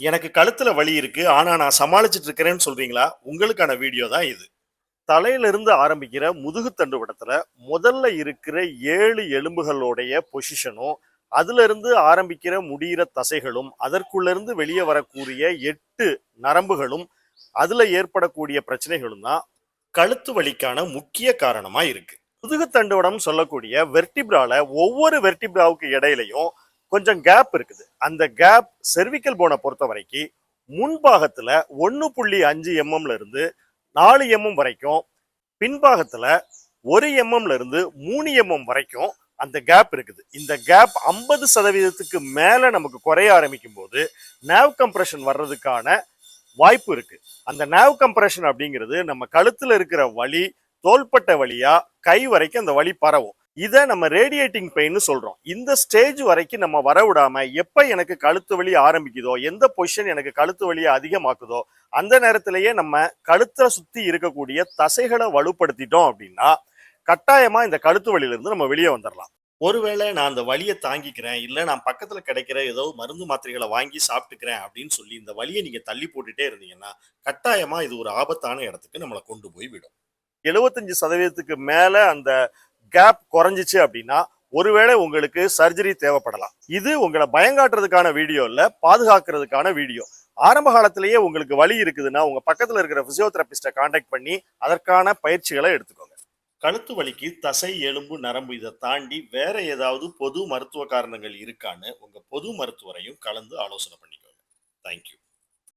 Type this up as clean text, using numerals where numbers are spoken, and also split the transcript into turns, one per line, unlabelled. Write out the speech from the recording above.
எனக்கு கழுத்துல வலி இருக்கு. ஆனா நான் சமாளிச்சுட்டு இருக்கிறேன்னு சொல்றீங்களா? உங்களுக்கான வீடியோ தான் இது. தலையிலிருந்து ஆரம்பிக்கிற முதுகு தண்டுவடத்துல முதல்ல இருக்கிற 7 எலும்புகளுடைய பொசிஷனும், அதுல இருந்து ஆரம்பிக்கிற முடியிற தசைகளும், அதற்குள்ள இருந்து வெளியே வரக்கூடிய 8 நரம்புகளும், அதுல ஏற்படக்கூடிய பிரச்சனைகளும் தான் கழுத்து வலிக்கான முக்கிய காரணமா இருக்கு. முதுகு தண்டுவடம் சொல்லக்கூடிய வெர்டிப்ரால ஒவ்வொரு வெர்டிப்ராவுக்கு இடையிலையும் கொஞ்சம் கேப் இருக்குது. அந்த கேப் செர்விக்கல் போனை பொறுத்த வரைக்கும் முன்பாகத்துல 1.5 எம்எம்ல இருந்து 4 எம்எம் வரைக்கும், பின்பாகத்துல 1 எம்எம்ல இருந்து 3 எம்எம் வரைக்கும் அந்த கேப் இருக்குது. இந்த கேப் 50% மேல நமக்கு குறைய ஆரம்பிக்கும் போது நேவ் கம்ப்ரெஷன் வர்றதுக்கான வாய்ப்பு இருக்கு. அந்த நேவ் கம்ப்ரெஷன் அப்படிங்கிறது நம்ம கழுத்துல இருக்கிற வலி தோள்பட்டை வழியா கை வரைக்கும் அந்த வலி பரவும். இதை நம்ம ரேடியேட்டிங் பெயின் சொல்றோம். இந்த ஸ்டேஜ் வரைக்கும் நம்ம வர விடாம எப்ப எனக்கு கழுத்து வலி ஆரம்பிக்குதோ, எந்த பொசிஷன் எனக்கு கழுத்து வலியை அதிகமாக்குதோ அந்த நேரத்திலேயே நம்ம கழுத்தை சுத்தி இருக்கக்கூடிய தசைகளை வலுப்படுத்திட்டோம் அப்படின்னா கட்டாயமா இந்த கழுத்து வலியில இருந்து நம்ம வெளியே வந்துடலாம். ஒருவேளை நான் அந்த வலியை தாங்கிக்கிறேன், இல்ல நான் பக்கத்துல கிடைக்கிற ஏதோ மருந்து மாத்திரைகளை வாங்கி சாப்பிட்டுக்கிறேன் அப்படின்னு சொல்லி இந்த வலியை நீங்க தள்ளி போட்டுட்டே இருந்தீங்கன்னா கட்டாயமா இது ஒரு ஆபத்தான இடத்துக்கு நம்மளை கொண்டு போய் விடும். 75% மேல அந்த கேப் குறைஞ்சிச்சு அப்படின்னா ஒருவேளை உங்களுக்கு சர்ஜரி தேவைப்படலாம். இது உங்களை பயங்காட்டுறதுக்கான வீடியோ இல்ல, பாதுகாக்கிறதுக்கான வீடியோ. ஆரம்ப காலத்திலேயே உங்களுக்கு வலி இருக்குதுன்னா உங்க பக்கத்துல இருக்கிற பிசியோதெரபிஸ்ட கான்டாக்ட் பண்ணி அதற்கான பயிற்சிகளை எடுத்துக்கோங்க. கழுத்து வலிக்கு தசை, எலும்பு, நரம்பு இதை தாண்டி வேற ஏதாவது பொது மருத்துவ காரணங்கள் இருக்கான்னு உங்க பொது மருத்துவரையும் கலந்து ஆலோசனை பண்ணிக்கோங்க. தேங்க்யூ.